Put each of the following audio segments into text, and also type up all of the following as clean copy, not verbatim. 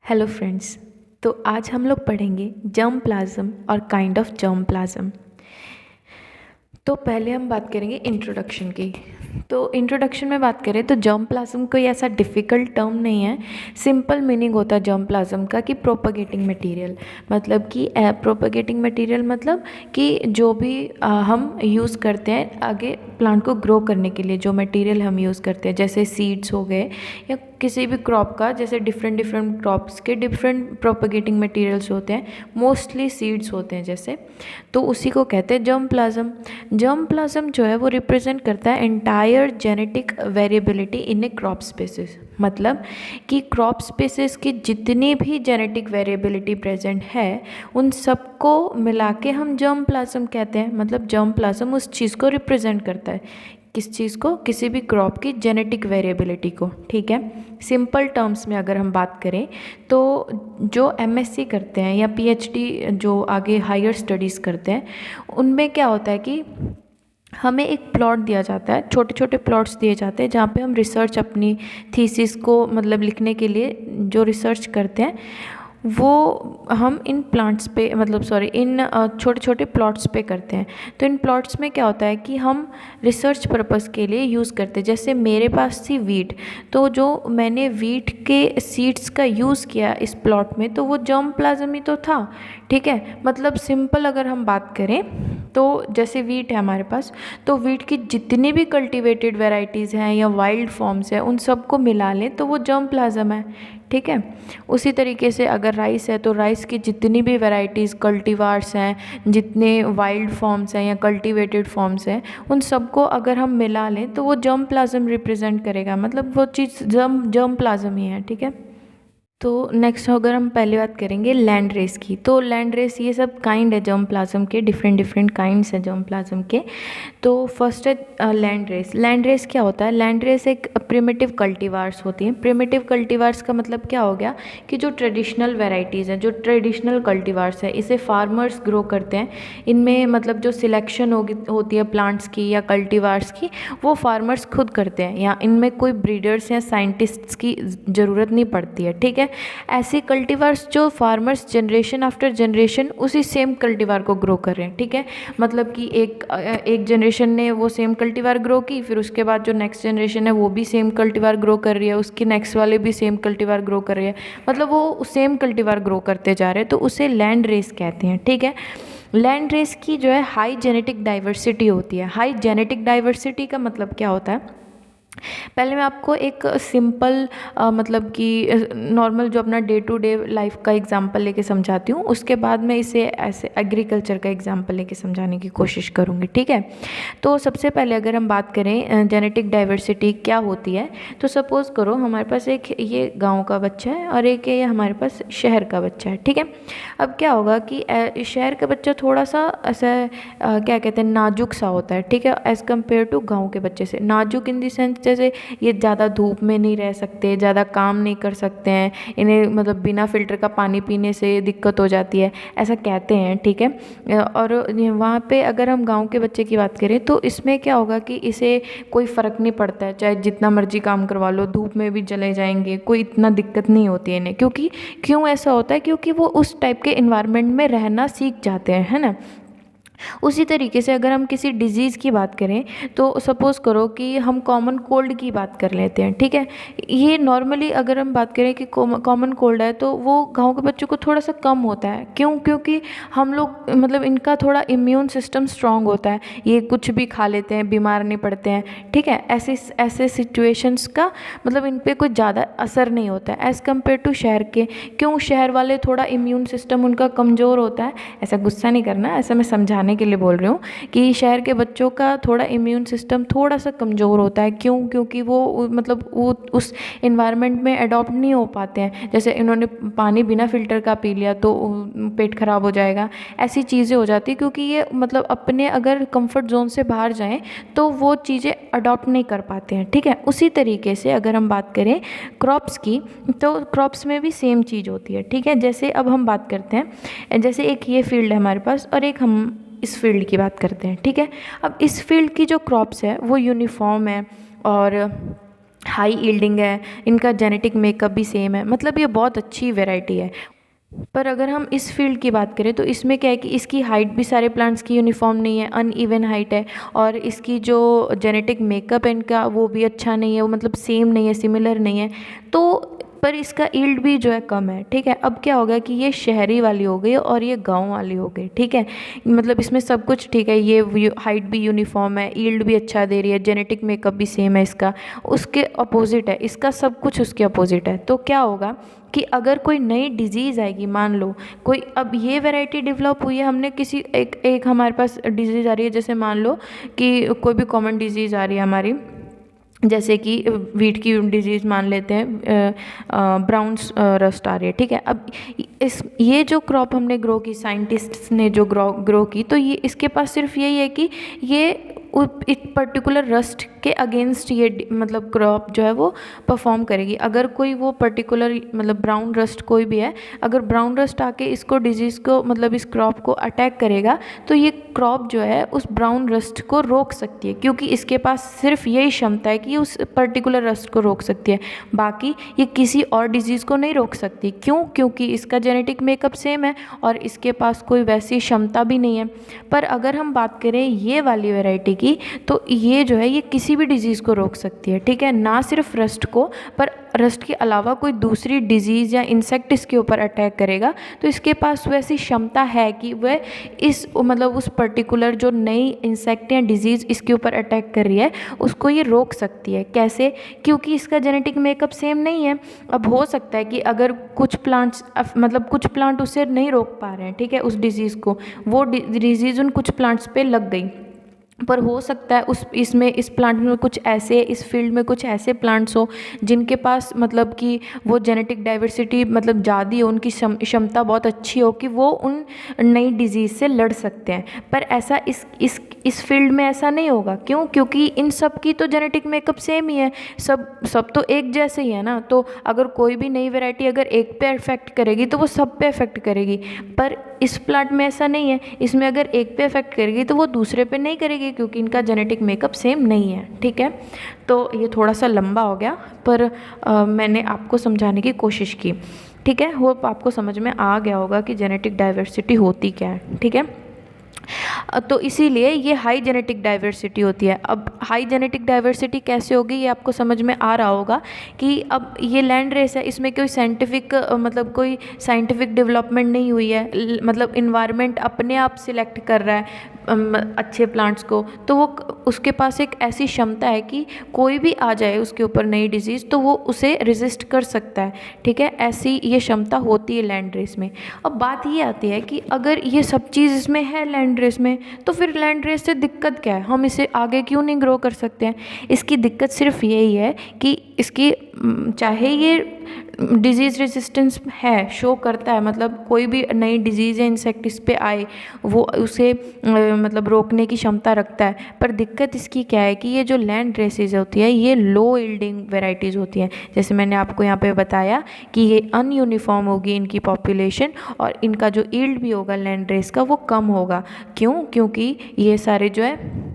Hello friends. तो आज हम लोग पढ़ेंगे जर्म प्लाज्म और काइंड ऑफ जर्म प्लाज्म। तो पहले हम बात करेंगे इंट्रोडक्शन की। तो इंट्रोडक्शन में बात करें तो जर्म प्लाज्म कोई ऐसा डिफ़िकल्ट टर्म नहीं है। सिंपल मीनिंग होता है जर्म प्लाज्म का कि प्रोपगेटिंग मटेरियल, मतलब कि प्रोपगेटिंग मटेरियल मतलब कि जो भी हम यूज़ करते हैं आगे प्लांट को ग्रो करने के लिए, जो मटेरियल हम यूज़ करते हैं जैसे सीड्स हो गए या किसी भी क्रॉप का, जैसे डिफरेंट डिफरेंट क्रॉप्स के डिफरेंट प्रोपगेटिंग मटेरियल्स होते हैं, मोस्टली सीड्स होते हैं जैसे, तो उसी को कहते हैं जर्म प्लाज्म। जर्म प्लाज्म जो है वो रिप्रेजेंट करता है एंटायर जेनेटिक वेरिएबिलिटी इन ए क्रॉप स्पेसिस, मतलब कि क्रॉप स्पेसिस की जितनी भी जेनेटिक वेरिएबिलिटी प्रेजेंट है उन सबको मिला के हम जर्म प्लाज्म कहते हैं। मतलब जर्म प्लाज्म उस चीज़ को रिप्रेजेंट करता है, किस चीज़ को, किसी भी क्रॉप की जेनेटिक वेरिएबिलिटी को। ठीक है, सिंपल टर्म्स में अगर हम बात करें तो जो एमएससी करते हैं या पीएचडी जो आगे हायर स्टडीज़ करते हैं उनमें क्या होता है कि हमें एक प्लॉट दिया जाता है, छोटे छोटे प्लॉट्स दिए जाते हैं जहाँ पे हम रिसर्च अपनी थीसिस को मतलब लिखने के लिए जो रिसर्च करते हैं वो हम इन प्लांट्स पे मतलब इन छोटे छोटे प्लॉट्स पे करते हैं। तो इन प्लॉट्स में क्या होता है कि हम रिसर्च पर्पस के लिए यूज़ करते हैं। जैसे मेरे पास थी वीट, तो जो मैंने वीट के सीड्स का यूज़ किया इस प्लॉट में तो वो जर्म प्लाज्म ही तो था। ठीक है, मतलब सिंपल अगर हम बात करें तो जैसे वीट है हमारे पास, तो वीट की जितनी भी कल्टीवेटेड वेराइटीज़ हैं या वाइल्ड फॉर्म्स हैं उन सबको मिला लें तो वो जर्म प्लाज्म है। ठीक है, उसी तरीके से अगर राइस है तो राइस की जितनी भी वेराइटीज़ कल्टीवार्स हैं, जितने वाइल्ड फॉर्म्स हैं या कल्टीवेटेड फॉर्म्स हैं, उन सबको अगर हम मिला लें तो वो जर्म प्लाज्म रिप्रेजेंट करेगा, मतलब वो चीज़ जर्म प्लाज्म ही है। ठीक है, तो नेक्स्ट अगर हम पहले बात करेंगे लैंड रेस की, तो लैंड रेस ये सब काइंड है जर्म प्लाज्म के, डिफरेंट डिफरेंट काइंड्स हैं जर्म प्लाज्म के। तो फर्स्ट है लैंड रेस। लैंड रेस क्या होता है? लैंड रेस एक प्रिमिटिव कल्टीवार्स होती हैं। प्रिमिटिव कल्टीवार्स का मतलब क्या हो गया कि जो ट्रेडिशनल वेराइटीज़ हैं, जो ट्रेडिशनल कल्टीवार्स है, इसे फार्मर्स ग्रो करते हैं। इनमें मतलब जो सिलेक्शन होती है प्लांट्स की या कल्टीवार्स की वो फार्मर्स खुद करते हैं, या इनमें कोई ब्रीडर्स या साइंटिस्ट्स की ज़रूरत नहीं पड़ती है। ठीक है, ऐसे कल्टीवार्स जो फार्मर्स जनरेशन आफ्टर जनरेशन उसी सेम कल्टीवार को ग्रो कर रहे हैं। ठीक है, मतलब कि एक जनरेशन ने वो सेम कल्टीवार ग्रो की, फिर उसके बाद जो नेक्स्ट जनरेशन है वो भी सेम कल्टीवार ग्रो कर रही है, उसकी नेक्स्ट वाले भी सेम कल्टीवार ग्रो कर रही है, मतलब वो सेम कल्टीवार ग्रो करते जा रहे हैं, तो उसे लैंड रेस कहते हैं। ठीक है, लैंड रेस की जो है हाई जेनेटिक डाइवर्सिटी होती है। हाई जेनेटिक डाइवर्सिटी का मतलब क्या होता है? पहले मैं आपको एक सिंपल मतलब कि नॉर्मल जो अपना डे टू डे लाइफ का एग्जांपल लेके समझाती हूँ, उसके बाद मैं इसे ऐसे एग्रीकल्चर का एग्जांपल लेके समझाने की कोशिश करूँगी। ठीक है, तो सबसे पहले अगर हम बात करें जेनेटिक डाइवर्सिटी क्या होती है, तो सपोज़ करो हमारे पास एक ये गाँव का बच्चा है और एक ये हमारे पास शहर का बच्चा है। ठीक है, अब क्या होगा कि शहर का बच्चा थोड़ा सा ऐसा क्या कहते हैं नाजुक सा होता है। ठीक है, एज़ कम्पेयर टू गाँव के बच्चे से। नाजुक इन द सेंस जैसे ये ज़्यादा धूप में नहीं रह सकते, ज़्यादा काम नहीं कर सकते हैं, इन्हें मतलब बिना फ़िल्टर का पानी पीने से दिक्कत हो जाती है, ऐसा कहते हैं। ठीक है, और वहाँ पे अगर हम गांव के बच्चे की बात करें तो इसमें क्या होगा कि इसे कोई फ़र्क नहीं पड़ता है, चाहे जितना मर्जी काम करवा लो, धूप में भी चले जाएंगे, कोई इतना दिक्कत नहीं होती है इन्हें। क्योंकि क्यों ऐसा होता है? क्योंकि वो उस टाइप के इन्वायरमेंट में रहना सीख जाते हैं, है ना। उसी तरीके से अगर हम किसी डिज़ीज़ की बात करें तो सपोज़ करो कि हम कॉमन कोल्ड की बात कर लेते हैं। ठीक है, ये नॉर्मली अगर हम बात करें कि कॉमन कोल्ड है तो वो गांव के बच्चों को थोड़ा सा कम होता है। क्यों? क्योंकि हम लोग मतलब इनका थोड़ा इम्यून सिस्टम स्ट्रांग होता है, ये कुछ भी खा लेते हैं, बीमार नहीं पड़ते हैं। ठीक है, ऐसे ऐसे सिचुएशंस का मतलब इन पर कोई ज़्यादा असर नहीं होता है एज़ कम्पेयर टू शहर के। क्यों? शहर वाले थोड़ा इम्यून सिस्टम उनका कमज़ोर होता है। ऐसा गुस्सा नहीं करना, ऐसा मैं समझाने के लिए बोल रही हूँ कि शहर के बच्चों का थोड़ा इम्यून सिस्टम थोड़ा सा कमज़ोर होता है। क्यों? क्योंकि वो मतलब वो उस इन्वायरमेंट में अडॉप्ट नहीं हो पाते हैं। जैसे इन्होंने पानी बिना फ़िल्टर का पी लिया तो पेट खराब हो जाएगा, ऐसी चीज़ें हो जाती है। क्योंकि ये मतलब अपने अगर कंफर्ट जोन से बाहर जाएं तो वो चीज़ें अडॉप्ट नहीं कर पाते हैं। ठीक है, उसी तरीके से अगर हम बात करें क्रॉप्स की तो क्रॉप्स में भी सेम चीज़ होती है। ठीक है, जैसे अब हम बात करते हैं, जैसे एक ये फील्ड है हमारे पास और एक हम इस फील्ड की बात करते हैं। ठीक है, अब इस फील्ड की जो क्रॉप्स है वो यूनिफॉर्म है और हाई यील्डिंग है, इनका जेनेटिक मेकअप भी सेम है, मतलब ये बहुत अच्छी वैरायटी है। पर अगर हम इस फील्ड की बात करें तो इसमें क्या है कि इसकी हाइट भी सारे प्लांट्स की यूनिफॉर्म नहीं है, अनइवन हाइट है, और इसकी जो जेनेटिक मेकअप है इनका वो भी अच्छा नहीं है, वो मतलब सेम नहीं है, सिमिलर नहीं है। तो पर इसका यील्ड भी जो है कम है, ठीक है। अब क्या हो गया कि ये शहरी वाली हो गई और ये गांव वाली हो गई, ठीक है। मतलब इसमें सब कुछ ठीक है, ये हाइट भी यूनिफॉर्म है, यील्ड भी अच्छा दे रही है, जेनेटिक मेकअप भी सेम है इसका। उसके अपोजिट है इसका, सब कुछ उसके अपोजिट है। तो क्या होगा कि अगर कोई नई डिजीज़ आएगी, मान लो कोई, अब ये वैरायटी डेवलप हुई है, हमने किसी एक हमारे पास डिजीज़ आ रही है, जैसे मान लो कि कोई भी कॉमन डिजीज़ आ रही है हमारी, जैसे कि वीट की डिजीज़ मान लेते हैं, ब्राउन रस्ट आ रही है, ठीक है। अब ये जो क्रॉप हमने ग्रो की, साइंटिस्ट्स ने जो ग्रो की, तो ये इसके पास सिर्फ यही है कि ये एक पर्टिकुलर रस्ट के अगेंस्ट ये मतलब क्रॉप जो है वो परफॉर्म करेगी। अगर कोई वो पर्टिकुलर मतलब ब्राउन रस्ट कोई भी है, अगर ब्राउन रस्ट आके इसको डिजीज़ को मतलब इस क्रॉप को अटैक करेगा, तो ये क्रॉप जो है उस ब्राउन रस्ट को रोक सकती है, क्योंकि इसके पास सिर्फ यही क्षमता है कि उस पर्टिकुलर रस्ट को रोक सकती है। बाकी ये किसी और डिजीज़ को नहीं रोक सकती। क्यों? क्योंकि इसका जेनेटिक मेकअप सेम है और इसके पास कोई वैसी क्षमता भी नहीं है। पर अगर हम बात करें ये वाली वैरायटी की, तो ये जो है ये किसी भी डिजीज़ को रोक सकती है, ठीक है। ना सिर्फ रस्ट को, पर रस्ट के अलावा कोई दूसरी डिजीज़ या इंसेक्ट इसके ऊपर अटैक करेगा, तो इसके पास वैसी क्षमता है कि वह इस मतलब उस पर्टिकुलर जो नई इंसेक्ट या डिजीज़ इसके ऊपर अटैक कर रही है उसको ये रोक सकती है। कैसे? क्योंकि इसका जेनेटिक मेकअप सेम नहीं है। अब हो सकता है कि अगर कुछ प्लांट्स मतलब कुछ प्लांट उसे नहीं रोक पा रहे हैं, ठीक है, उस डिजीज़ को, वो डिजीज़ उन कुछ प्लांट्स पे लग गई, पर हो सकता है इस प्लांट में कुछ ऐसे, इस फील्ड में कुछ ऐसे प्लांट्स हो जिनके पास मतलब कि वो जेनेटिक डाइवर्सिटी मतलब ज़्यादा हो, उनकी क्षमता बहुत अच्छी हो कि वो उन नई डिजीज़ से लड़ सकते हैं। पर ऐसा इस फील्ड में ऐसा नहीं होगा। क्यों? क्योंकि इन सब की तो जेनेटिक मेकअप सेम ही है, सब तो एक जैसे ही है ना। तो अगर कोई भी नई वैरायटी अगर एक पे इफेक्ट करेगी तो वो सब पे इफेक्ट करेगी, पर इस प्लांट में ऐसा नहीं है। इसमें अगर एक पे इफेक्ट करेगी तो वो दूसरे पे नहीं करेगी, क्योंकि इनका जेनेटिक मेकअप सेम नहीं है, ठीक है। तो ये थोड़ा सा लंबा हो गया, पर मैंने आपको समझाने की कोशिश की, ठीक है। होप आपको समझ में आ गया होगा कि जेनेटिक डाइवर्सिटी होती क्या है, ठीक है। तो इसीलिए ये हाई जेनेटिक डाइवर्सिटी होती है। अब हाई जेनेटिक डाइवर्सिटी कैसे होगी ये आपको समझ में आ रहा होगा कि अब ये लैंड रेस है, इसमें कोई साइंटिफिक मतलब कोई साइंटिफिक डेवलपमेंट नहीं हुई है, मतलब इन्वायरमेंट अपने आप सिलेक्ट कर रहा है अच्छे प्लांट्स को। तो वो उसके पास एक ऐसी क्षमता है कि कोई भी आ जाए उसके ऊपर नई डिजीज़ तो वो उसे रेजिस्ट कर सकता है, ठीक है। ऐसी ये क्षमता होती है लैंड रेस में। अब बात ये आती है कि अगर ये सब चीज़ इसमें है लैंड रेस में, तो फिर लैंड रेस से दिक्कत क्या है, हम इसे आगे क्यों नहीं ग्रो कर सकते हैं? इसकी दिक्कत सिर्फ यही है कि इसकी चाहे ये डिजीज़ रेजिस्टेंस है, शो करता है, मतलब कोई भी नई डिजीज़ या इंसेक्ट इस पे आए वो उसे मतलब रोकने की क्षमता रखता है। पर दिक्कत इसकी क्या है कि ये जो लैंड रेसेस होती है ये लो यील्डिंग वेराइटीज़ होती हैं। जैसे मैंने आपको यहाँ पे बताया कि ये अनयूनिफॉर्म होगी इनकी पॉपुलेशन, और इनका जो यील्ड भी होगा लैंड रेस का वो कम होगा। क्यों? क्योंकि ये सारे जो है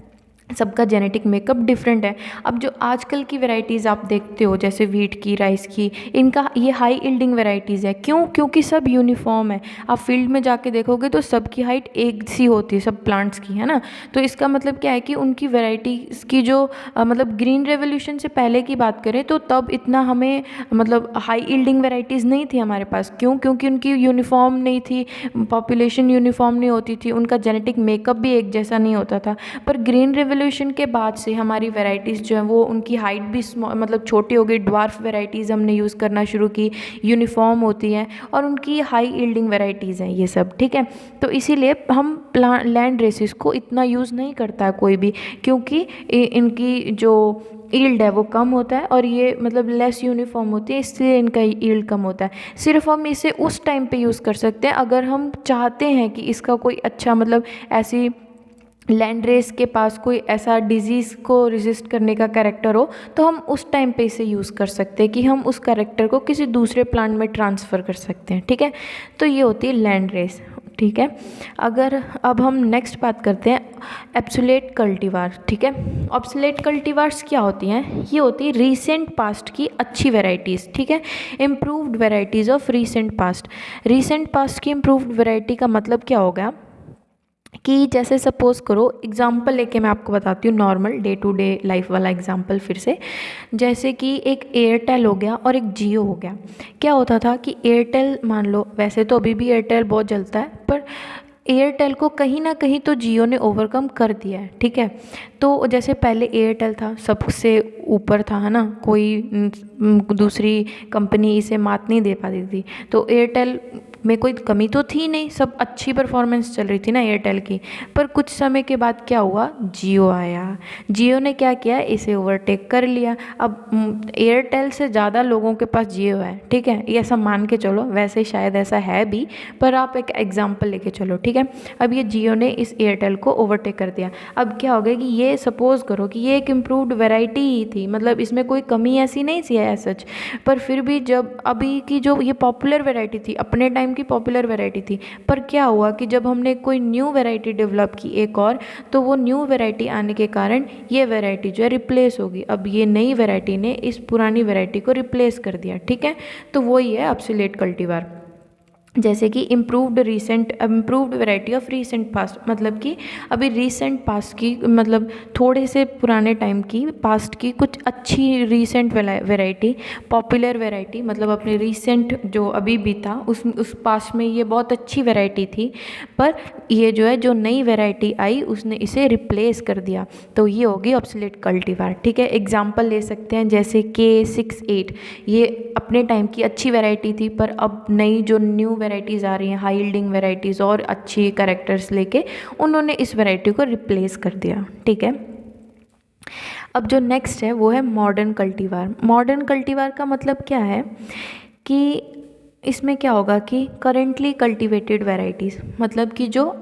सबका जेनेटिक मेकअप डिफरेंट है। अब जो आजकल की वैरायटीज़ आप देखते हो जैसे वीट की, राइस की, इनका ये हाई यील्डिंग वैरायटीज़ है। क्यों? क्योंकि सब यूनिफॉर्म है। आप फील्ड में जाके देखोगे तो सबकी हाइट एक सी होती है, सब प्लांट्स की, है ना। तो इसका मतलब क्या है कि उनकी वैरायटीज़ की जो मतलब ग्रीन रेवोल्यूशन से पहले की बात करें तो तब इतना हमें मतलब हाई यील्डिंग वैरायटीज़ नहीं थी हमारे पास। क्यों? क्योंकि उनकी यूनिफॉर्म नहीं थी, पॉपुलेशन यूनिफॉर्म नहीं होती थी, उनका जेनेटिक मेकअप भी एक जैसा नहीं होता था। पर ग्रीन रेवोल्यूशन के बाद से हमारी वैरायटीज़ जो है वो उनकी हाइट भी मतलब छोटी हो गई, ड्वार्फ वैरायटीज़ हमने यूज़ करना शुरू की, यूनिफॉर्म होती हैं और उनकी हाई यील्डिंग वैरायटीज़ हैं ये सब, ठीक है। तो इसीलिए हम लैंड रेसेस को इतना यूज़ नहीं करता है कोई भी, क्योंकि इनकी जो यील्ड है वो कम होता है और ये मतलब लेस यूनिफॉर्म होती है, इसलिए इनका यील्ड कम होता है। सिर्फ हम इसे उस टाइम पे यूज़ कर सकते हैं अगर हम चाहते हैं कि इसका कोई अच्छा मतलब ऐसी लैंड रेस के पास कोई ऐसा डिजीज़ को रेजिस्ट करने का कैरेक्टर हो, तो हम उस टाइम पे इसे यूज़ कर सकते हैं कि हम उस कैरेक्टर को किसी दूसरे प्लांट में ट्रांसफ़र कर सकते हैं, ठीक है। तो ये होती है लैंड रेस, ठीक है। अगर अब हम नेक्स्ट बात करते हैं एब्सोल्यूट कल्टीवार, ठीक है। ऑब्सोलेट कल्टीवार्स क्या होती हैं? ये होती है रीसेंट पास्ट की अच्छी वेराइटीज़, ठीक है। Improved varieties of recent past. Recent past की इम्प्रूव्ड वेराइटी का मतलब क्या होगा कि जैसे सपोज़ करो, एग्जाम्पल लेके मैं आपको बताती हूँ, normal day to day life वाला एग्जाम्पल फिर से। जैसे कि एक एयरटेल हो गया और एक जियो हो गया। क्या होता था कि एयरटेल, मान लो वैसे तो अभी भी एयरटेल बहुत चलता है, पर एयरटेल को कहीं ना कहीं तो जियो ने ओवरकम कर दिया है, ठीक है। तो जैसे पहले एयरटेल था, सबसे ऊपर था, है ना, कोई दूसरी कंपनी इसे मात नहीं दे पाती थी। तो एयरटेल में कोई कमी तो थी नहीं, सब अच्छी परफॉर्मेंस चल रही थी ना एयरटेल की। पर कुछ समय के बाद क्या हुआ, जियो आया। जियो ने क्या किया, इसे ओवरटेक कर लिया। अब एयरटेल से ज़्यादा लोगों के पास जियो है, ठीक है, ये ऐसा मान के चलो, वैसे शायद ऐसा है भी, पर आप एक एग्जाम्पल लेके चलो, ठीक है। अब ये जियो ने इस एयरटेल को ओवरटेक कर दिया। अब क्या हो गया कि ये सपोज़ करो कि ये एक इम्प्रूव्ड वेराइटी ही थी, मतलब इसमें कोई कमी ऐसी नहीं थी एज सच, पर फिर भी जब अभी की जो ये पॉपुलर वेराइटी थी, अपने टाइम की पॉपुलर वैरायटी थी, पर क्या हुआ कि जब हमने कोई न्यू वैरायटी डेवलप की एक और, तो वो न्यू वैरायटी आने के कारण ये वैरायटी जो है रिप्लेस होगी। अब ये नई वैरायटी ने इस पुरानी वैरायटी को रिप्लेस कर दिया, ठीक है। तो वही है ऑब्सोलेट कल्टीवार। जैसे कि improved variety of recent past, मतलब कि अभी रीसेंट पास्ट की, मतलब थोड़े से पुराने टाइम की, पास्ट की कुछ अच्छी रीसेंट वैरायटी, पॉपुलर वैरायटी, मतलब अपने रीसेंट जो अभी भी था उस पास्ट में ये बहुत अच्छी वैरायटी थी, पर ये जो है जो नई वैरायटी आई उसने इसे रिप्लेस कर दिया। तो ये होगी ऑब्सोलेट कल्टीवार, ठीक है। एग्जाम्पल ले सकते हैं जैसे K68, ये अपने टाइम की अच्छी वैरायटी थी, पर अब नई जो न्यू वैराइटीज़ आ रही हैं, हाई यील्डिंग वैराइटीज़ और अच्छी कैरेक्टर्स लेके, उन्होंने इस वैरायटी को रिप्लेस कर दिया, ठीक है। अब जो नेक्स्ट है वो है मॉडर्न कल्टीवार। मॉडर्न कल्टीवार का मतलब क्या है कि इसमें क्या होगा कि करेंटली कल्टीवेटेड वैराइटीज़, मतलब कि जो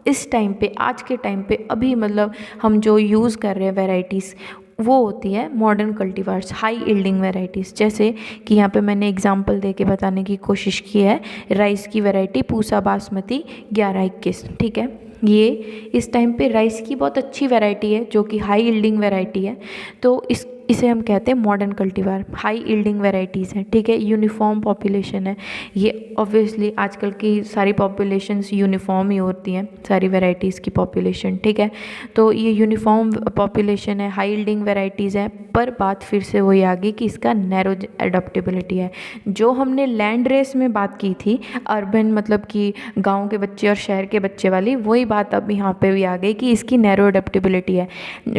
इस टाइम पे, आज के टाइम पे अभी मतलब हम जो यूज़ कर रहे हैं वैराइटीज़, वो होती है modern cultivars, high yielding varieties. जैसे कि यहाँ पे मैंने एग्जांपल देके बताने की कोशिश की है, राइस की वैरायटी पूसा बासमती 1121, ठीक है। ये इस टाइम पे राइस की बहुत अच्छी वैरायटी है जो कि हाई यील्डिंग वैरायटी है। तो इसे हम कहते हैं modern cultivar, high yielding varieties हैं, ठीक है। यूनिफॉर्म पॉपुलेशन है, ये ऑब्वियसली आजकल की सारी पॉपुलेशंस यूनिफॉर्म ही होती हैं, सारी वैराइटीज़ की पॉपुलेशन, ठीक है। तो ये यूनिफॉर्म पॉपुलेशन है, हाई यील्डिंग वैराइटीज़ है, पर बात फिर से वही आ गई कि इसका नैरो एडॉप्टेबिलिटी है। जो हमने लैंड रेस में बात की थी, अर्बन मतलब कि गाँव के बच्चे और शहर के बच्चे वाली, वही बात अब यहाँ पे भी आ गई कि इसकी नैरो एडॉप्टेबिलिटी है।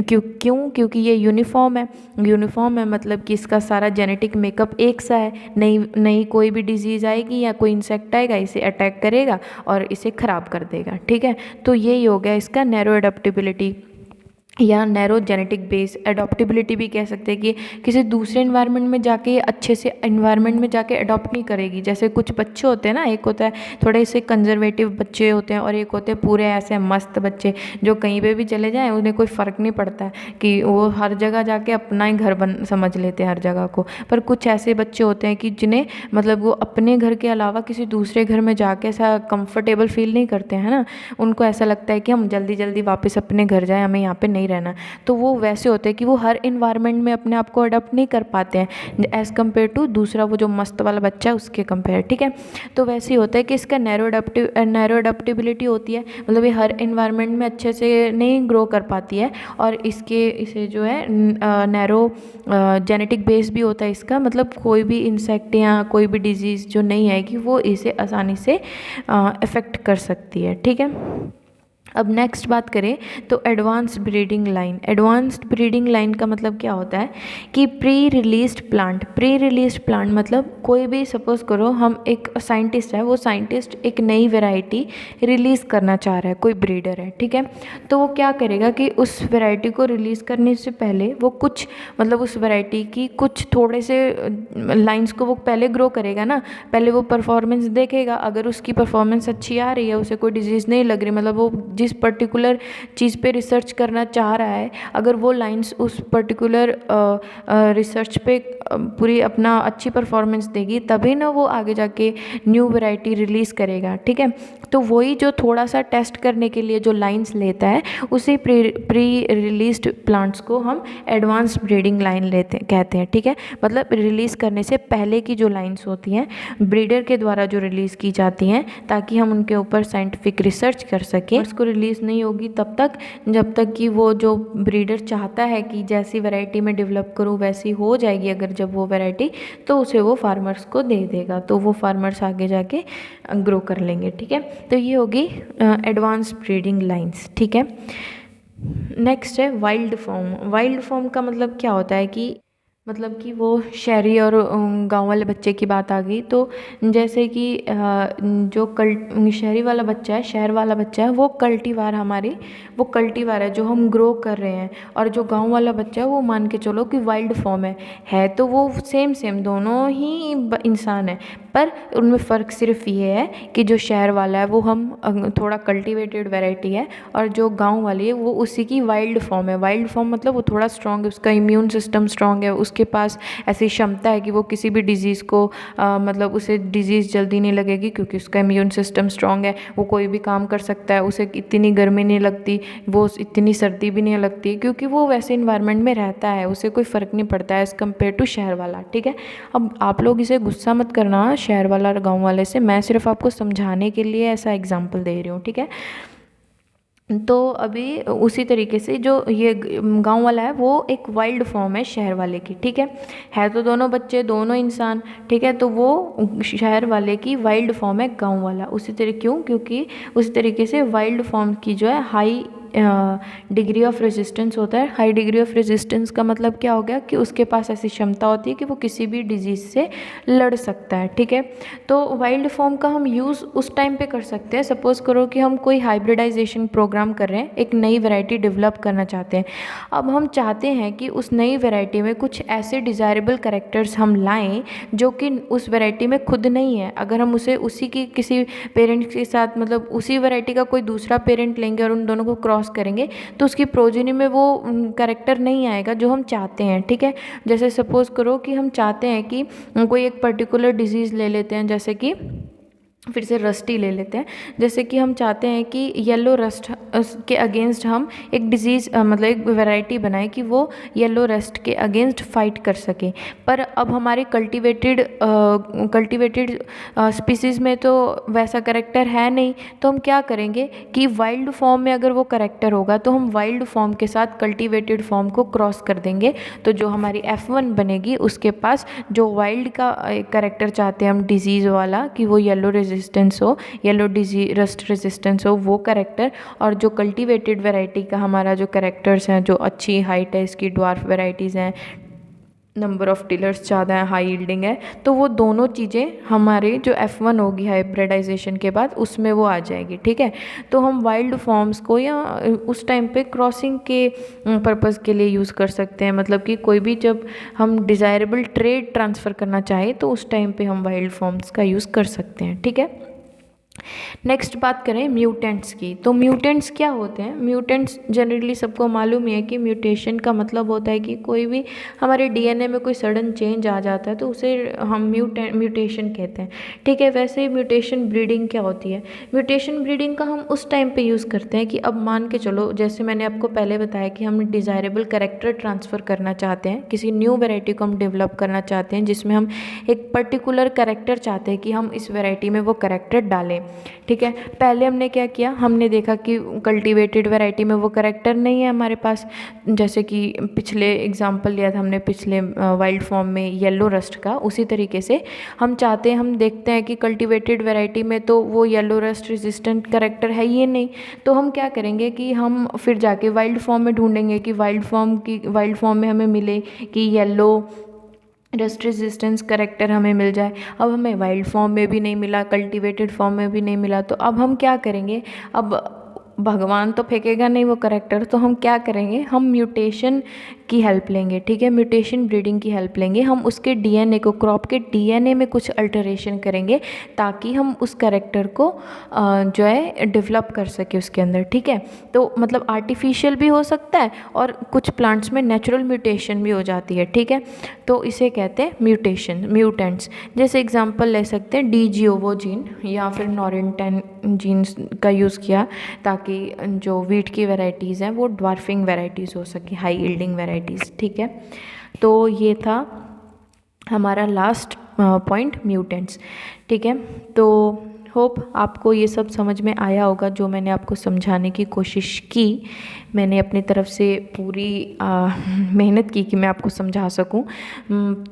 क्योंकि ये यूनिफॉर्म है, मतलब कि इसका सारा जेनेटिक मेकअप एक सा है, नई कोई भी डिजीज़ आएगी या कोई इंसेक्ट आएगा, इसे अटैक करेगा और इसे ख़राब कर देगा, ठीक है। तो यही हो गया इसका नैरो एडॉप्टेबिलिटी या नैरो जेनेटिक बेस। एडॉप्टेबिलिटी भी कह सकते हैं कि किसी दूसरे इन्वायरमेंट में जाके, अच्छे से इन्वायरमेंट में जाके अडॉप्ट नहीं करेगी। जैसे कुछ बच्चे होते हैं ना, एक होता है थोड़े से कंजर्वेटिव बच्चे होते हैं और एक होते हैं पूरे ऐसे मस्त बच्चे जो कहीं पे भी चले जाएं उन्हें कोई फ़र्क नहीं पड़ता है, कि वो हर जगह जाके अपना ही घर समझ लेते हैं हर जगह को। पर कुछ ऐसे बच्चे होते हैं कि जिन्हें मतलब वो अपने घर के अलावा किसी दूसरे घर में जाके ऐसा कंफर्टेबल फील नहीं करते हैं ना, उनको ऐसा लगता है कि हम जल्दी जल्दी वापस अपने घर जाएं, हमें यहाँ पे नहीं रहना। तो वो वैसे होते हैं कि वो हर इन्वायरमेंट में अपने आप को अडॉप्ट नहीं कर पाते हैं एज़ कम्पेयर टू दूसरा वो जो मस्त वाला बच्चा है उसके कंपेयर, ठीक है। तो वैसे ही होता है कि इसका नैरो अडॉप्टेबिलिटी होती है, मतलब ये हर इन्वायरमेंट में अच्छे से नहीं ग्रो कर पाती है, और इसे जो है नैरो जेनेटिक बेस भी होता है इसका, मतलब कोई भी इंसेक्ट या कोई भी डिजीज़ जो नहीं है कि वो इसे आसानी से अफेक्ट कर सकती है, ठीक है। अब नेक्स्ट बात करें तो advanced breeding line. Advanced breeding line का मतलब क्या होता है कि प्री रिलीज्ड प्लांट मतलब कोई भी, सपोज करो हम एक साइंटिस्ट है, वो साइंटिस्ट एक नई वैरायटी रिलीज़ करना चाह रहा है, कोई ब्रीडर है, ठीक है। तो वो क्या करेगा कि उस वैरायटी को रिलीज़ करने से पहले वो कुछ मतलब उस वैरायटी की कुछ थोड़े से लाइन्स को वो पहले ग्रो करेगा ना, पहले वो परफॉर्मेंस देखेगा। अगर उसकी परफॉर्मेंस अच्छी आ रही है, उसे कोई डिजीज़ नहीं लग रही, मतलब वो जिस पर्टिकुलर चीज़ पे रिसर्च करना चाह रहा है, अगर वो लाइंस उस पर्टिकुलर रिसर्च पे पूरी अपना अच्छी परफॉर्मेंस देगी, तभी ना वो आगे जाके न्यू वैरायटी रिलीज़ करेगा। ठीक है, तो वही जो थोड़ा सा टेस्ट करने के लिए जो लाइंस लेता है, उसी प्री रिलीज्ड प्लांट्स को हम एडवांस ब्रीडिंग लाइन कहते हैं। ठीक है, मतलब रिलीज़ करने से पहले की जो लाइंस होती हैं ब्रीडर के द्वारा जो रिलीज़ की जाती हैं, ताकि हम उनके ऊपर साइंटिफिक रिसर्च कर सकें। उसको रिलीज़ नहीं होगी तब तक जब तक कि वो जो ब्रीडर चाहता है कि जैसी वैरायटी में डेवलप करूँ वैसी हो जाएगी, अगर जब वो वैरायटी, तो उसे वो फार्मर्स को दे देगा, तो वो फार्मर्स आगे जाके ग्रो कर लेंगे। ठीक है, तो ये होगी एडवांस ब्रीडिंग लाइंस। ठीक है, नेक्स्ट है वाइल्ड फॉर्म। वाइल्ड फॉर्म का मतलब क्या होता है कि मतलब कि वो शहरी और गांव वाले बच्चे की बात आ गई। तो जैसे कि जो शहरी वाला बच्चा है, शहर वाला बच्चा है, वो कल्टीवार वो कल्टीवार है जो हम ग्रो कर रहे हैं, और जो गांव वाला बच्चा है वो मान के चलो कि वाइल्ड फॉर्म है। तो वो सेम दोनों ही इंसान है, पर उनमें फ़र्क सिर्फ ये है कि जो शहर वाला है वो हम थोड़ा कल्टीवेटेड वैरायटी है, और जो गाँव वाली है वो उसी की वाइल्ड फॉर्म है। वाइल्ड फॉर्म मतलब वो थोड़ा स्ट्रॉन्ग है, उसका इम्यून सिस्टम स्ट्रॉन्ग है, उसके पास ऐसी क्षमता है कि वो किसी भी डिजीज़ को मतलब उसे डिजीज़ जल्दी नहीं लगेगी, क्योंकि उसका इम्यून सिस्टम स्ट्रॉन्ग है। वो कोई भी काम कर सकता है, उसे इतनी गर्मी नहीं लगती, वो इतनी सर्दी भी नहीं लगती, क्योंकि वो वैसे इन्वायरमेंट में रहता है, उसे कोई फ़र्क नहीं पड़ता है एज़ कम्पेयर टू शहर वाला। ठीक है, अब आप लोग इसे गुस्सा मत करना शहर वाला और गाँव वाले से, मैं सिर्फ आपको समझाने के लिए ऐसा एग्जाम्पल दे रही हूँ। ठीक है, तो अभी उसी तरीके से जो ये गांव वाला है वो एक वाइल्ड फॉर्म है शहर वाले की। ठीक है तो दोनों बच्चे, दोनों इंसान। ठीक है, तो वो शहर वाले की वाइल्ड फॉर्म है गांव वाला। उसी तरीके क्योंकि उसी तरीके से वाइल्ड फॉर्म की जो है हाई डिग्री ऑफ रेजिस्टेंस होता है। हाई डिग्री ऑफ रेजिस्टेंस का मतलब क्या हो गया कि उसके पास ऐसी क्षमता होती है कि वो किसी भी डिजीज़ से लड़ सकता है। ठीक है, तो वाइल्ड फॉर्म का हम यूज़ उस टाइम पे कर सकते हैं, सपोज़ करो कि हम कोई हाइब्रिडाइजेशन प्रोग्राम कर रहे हैं, एक नई वैरायटी डेवलप करना चाहते हैं। अब हम चाहते हैं कि उस नई वैरायटी में कुछ ऐसे डिज़ायरेबल कैरेक्टर्स हम लाएं जो कि उस वैरायटी में खुद नहीं है। अगर हम उसे उसी की किसी पेरेंट्स के साथ, मतलब उसी वैरायटी का कोई दूसरा पेरेंट लेंगे और उन दोनों को क्रॉस करेंगे, तो उसकी प्रोजेनी में वो कैरेक्टर नहीं आएगा जो हम चाहते हैं। ठीक है, जैसे सपोज़ करो कि हम चाहते हैं कि कोई एक पर्टिकुलर डिजीज़ ले लेते हैं, जैसे कि फिर से रस्ट ही ले लेते हैं। जैसे कि हम चाहते हैं कि येलो रस्ट के अगेंस्ट हम एक डिज़ीज़ मतलब एक वैरायटी बनाएं कि वो येलो रस्ट के अगेंस्ट फाइट कर सके। पर अब हमारे कल्टीवेटेड स्पीसीज़ में तो वैसा करेक्टर है नहीं, तो हम क्या करेंगे कि वाइल्ड फॉर्म में अगर वो करेक्टर होगा तो हम वाइल्ड फॉर्म के साथ कल्टीवेटेड फॉर्म को क्रॉस कर देंगे। तो जो हमारी F1 बनेगी उसके पास जो वाइल्ड का करेक्टर चाहते हैं हम डिजीज़ वाला, कि वो येलो रेजिस्टेंस हो, येलो रस्ट रेजिस्टेंस हो, वो करेक्टर, और जो कल्टीवेटेड वैरायटी का हमारा जो करेक्टर्स हैं, जो अच्छी हाइट है, इसकी ड्वार्फ वैराइटीज़ हैं, नंबर ऑफ़ टिलर्स ज़्यादा है, हाई यील्डिंग है, तो वो दोनों चीज़ें हमारे जो F1 होगी हाइब्रिडाइजेशन के बाद उसमें वो आ जाएगी। ठीक है, तो हम वाइल्ड फॉर्म्स को या उस टाइम पे क्रॉसिंग के पर्पज़ के लिए यूज़ कर सकते हैं। मतलब कि कोई भी जब हम डिज़ायरेबल ट्रेड ट्रांसफ़र करना चाहें तो उस टाइम पे हम वाइल्ड फॉर्म्स का यूज़ कर सकते हैं। ठीक है, नेक्स्ट बात करें म्यूटेंट्स की। तो म्यूटेंट्स क्या होते हैं? म्यूटेंट्स जनरली सबको मालूम ही है कि म्यूटेशन का मतलब होता है कि कोई भी हमारे डीएनए में कोई सडन चेंज आ जाता है तो उसे हम म्यूटेशन कहते हैं। ठीक है, वैसे ही म्यूटेशन ब्रीडिंग क्या होती है? म्यूटेशन ब्रीडिंग का हम उस टाइम पे यूज़ करते हैं कि अब मान के चलो, जैसे मैंने आपको पहले बताया कि हम डिज़ायरेबल कैरेक्टर ट्रांसफ़र करना चाहते हैं, किसी न्यू वैरायटी को हम डेवलप करना चाहते हैं जिसमें हम एक पर्टिकुलर कैरेक्टर चाहते हैं कि हम इस वैरायटी में वो कैरेक्टर डालें। ठीक है, पहले हमने क्या किया, हमने देखा कि कल्टीवेटेड वैरायटी में वो कैरेक्टर नहीं है हमारे पास। जैसे कि पिछले एग्जांपल लिया था हमने पिछले वाइल्ड फॉर्म में येलो रस्ट का, उसी तरीके से हम चाहते हैं, हम देखते हैं कि कल्टीवेटेड वैरायटी में तो वो येलो रस्ट रेजिस्टेंट कैरेक्टर है ये नहीं, तो हम क्या करेंगे कि हम फिर जाके वाइल्ड फॉर्म में ढूंढेंगे कि वाइल्ड फॉर्म में हमें मिले कि येलो रस्ट रेजिस्टेंस करेक्टर हमें मिल जाए। अब हमें वाइल्ड फॉर्म में भी नहीं मिला, कल्टीवेटेड फॉर्म में भी नहीं मिला, तो अब हम क्या करेंगे, अब भगवान तो फेंकेगा नहीं वो करेक्टर, तो हम क्या करेंगे, हम म्यूटेशन की हेल्प लेंगे, ठीक है, म्यूटेशन ब्रीडिंग की हेल्प लेंगे। हम उसके डीएनए को, क्रॉप के डीएनए में कुछ अल्टरेशन करेंगे ताकि हम उस करेक्टर को जो है डेवलप कर सके उसके अंदर, ठीक है। तो मतलब आर्टिफिशियल भी हो सकता है और कुछ प्लांट्स में नेचुरल म्यूटेशन भी हो जाती है, ठीक है। तो इसे कहते हैं म्यूटेशन, म्यूटेंट्स। जैसे एग्जांपल ले सकते हैं डीजीओवो जीन या फिर नॉरिंटेन जीन्स का यूज़ किया ताकि जो वीट की वैरायटीज़ हैं वो ड्वार्फिंग वैरायटीज़ हो सके, हाई यील्डिंग वैरायटीज़, ठीक है। तो ये था हमारा लास्ट पॉइंट, म्यूटेंट्स, ठीक है। तो होप आपको ये सब समझ में आया होगा जो मैंने आपको समझाने की कोशिश की। मैंने अपनी तरफ से पूरी मेहनत की कि मैं आपको समझा सकूं।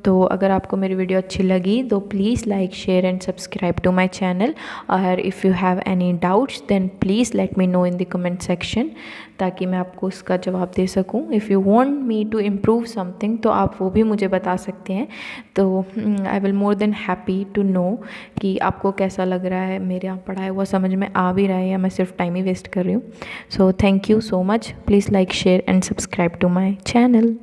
तो अगर आपको मेरी वीडियो अच्छी लगी तो please like, share and subscribe to my channel. और if you have any doubts then please let me know in the comment section, ताकि मैं आपको उसका जवाब दे सकूं। If you want me to improve something तो आप वो भी मुझे बता सकते हैं। तो I will more than happy to know कि आपको कैसा लग रहा है, मेरे यहाँ पढ़ाया हुआ समझ में आ भी रहा है या मैं सिर्फ टाइम ही वेस्ट कर रही हूँ। So thank you so much. Please like, share and subscribe to my channel.